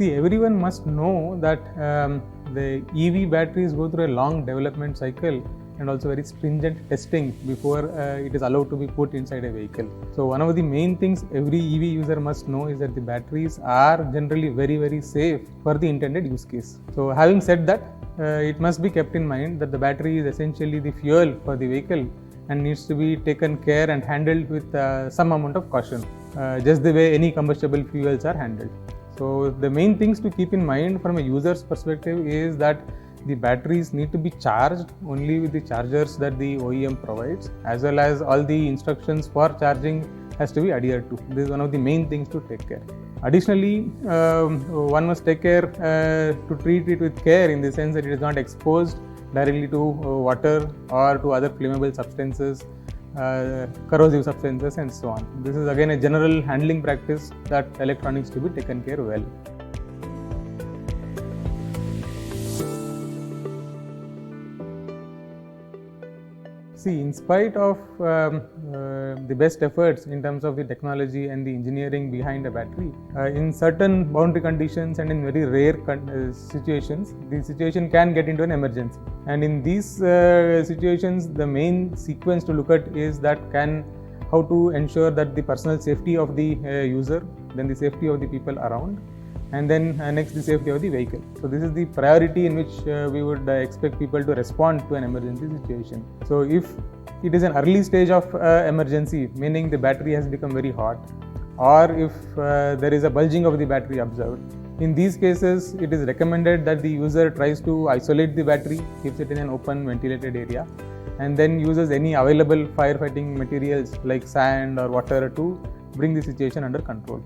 See, everyone must know that the EV batteries go through a long development cycle and also very stringent testing before it is allowed to be put inside a vehicle. So one of the main things every EV user must know is that the batteries are generally very safe for the intended use case. So having said that, it must be kept in mind that the battery is essentially the fuel for the vehicle and needs to be taken care and handled with some amount of caution, just the way any combustible fuels are handled. So the main things to keep in mind from a user's perspective is that the batteries need to be charged only with the chargers that the OEM provides, as well as all the instructions for charging has to be adhered to. This is one of the main things to take care. Additionally, one must take care to treat it with care in the sense that it is not exposed directly to water or to other flammable substances, corrosive substances and so on. This is again a general handling practice that electronics to be taken care well. See, in spite of the best efforts in terms of the technology and the engineering behind a battery, in certain boundary conditions and in very rare situations, the situation can get into an emergency. And in these situations, the main sequence to look at is that how to ensure that the personal safety of the user, then the safety of the people around, and then next the safety of the vehicle. So this is the priority in which we would expect people to respond to an emergency situation. So if it is an early stage of emergency, meaning the battery has become very hot, or if there is a bulging of the battery observed, in these cases it is recommended that the user tries to isolate the battery, keeps it in an open ventilated area, and then uses any available firefighting materials like sand or water to bring the situation under control.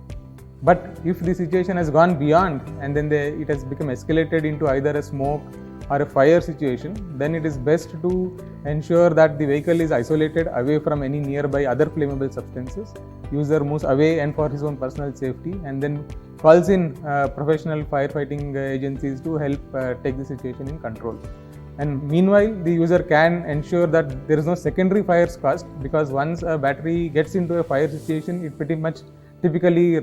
But if the situation has gone beyond and then it has become escalated into either a smoke or a fire situation, then it is best to ensure that the vehicle is isolated away from any nearby other flammable substances. User moves away and for his own personal safety, and then calls in professional firefighting agencies to help take the situation in control. And meanwhile, the user can ensure that there is no secondary fires caused, because once a battery gets into a fire situation, it pretty much typically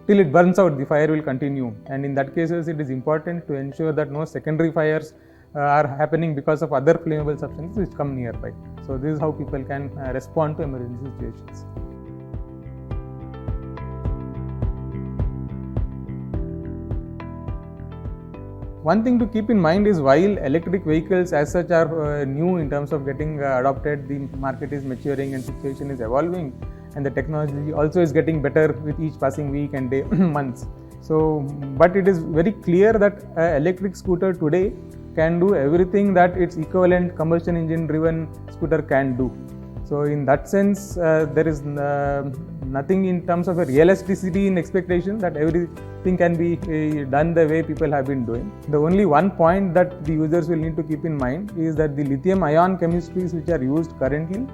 till it burns out, the fire will continue, and in that cases it is important to ensure that no secondary fires are happening because of other flammable substances which come nearby. So this is how people can respond to emergency situations. One thing to keep in mind is while electric vehicles as such are new in terms of getting adopted, the market is maturing and situation is evolving, and the technology also is getting better with each passing week and day, months. So, but it is very clear that an electric scooter today can do everything that its equivalent combustion engine driven scooter can do. So in that sense, there is nothing in terms of a realisticity in expectation that everything can be done the way people have been doing. The only one point that the users will need to keep in mind is that the lithium ion chemistries which are used currently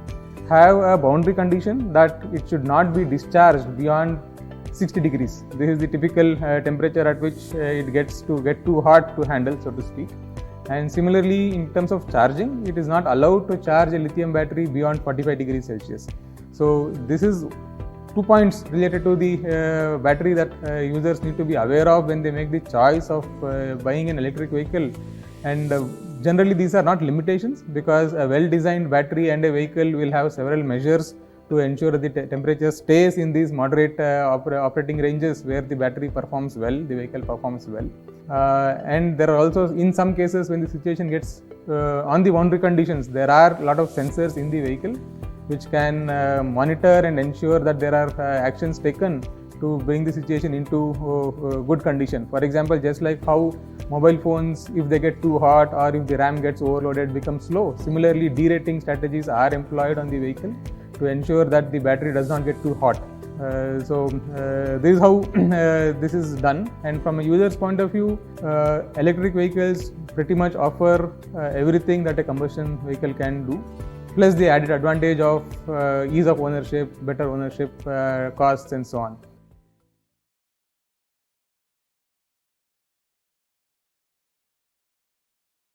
have a boundary condition that it should not be discharged beyond 60 degrees. This is the typical temperature at which it gets to get too hot to handle, so to speak. And similarly, in terms of charging, it is not allowed to charge a lithium battery beyond 45 degrees Celsius. So this is 2 points related to the battery that users need to be aware of when they make the choice of buying an electric vehicle. And generally these are not limitations, because a well-designed battery and a vehicle will have several measures to ensure that the temperature stays in these moderate operating ranges where the battery performs well, the vehicle performs well. And there are also, in some cases, when the situation gets on the boundary conditions, there are a lot of sensors in the vehicle which can monitor and ensure that there are actions taken to bring the situation into good condition. For example, just like how mobile phones, if they get too hot or if the RAM gets overloaded, become slow. Similarly, derating strategies are employed on the vehicle to ensure that the battery does not get too hot. This is how this is done. And from a user's point of view, electric vehicles pretty much offer everything that a combustion vehicle can do, plus the added advantage of ease of ownership, better ownership, costs and so on.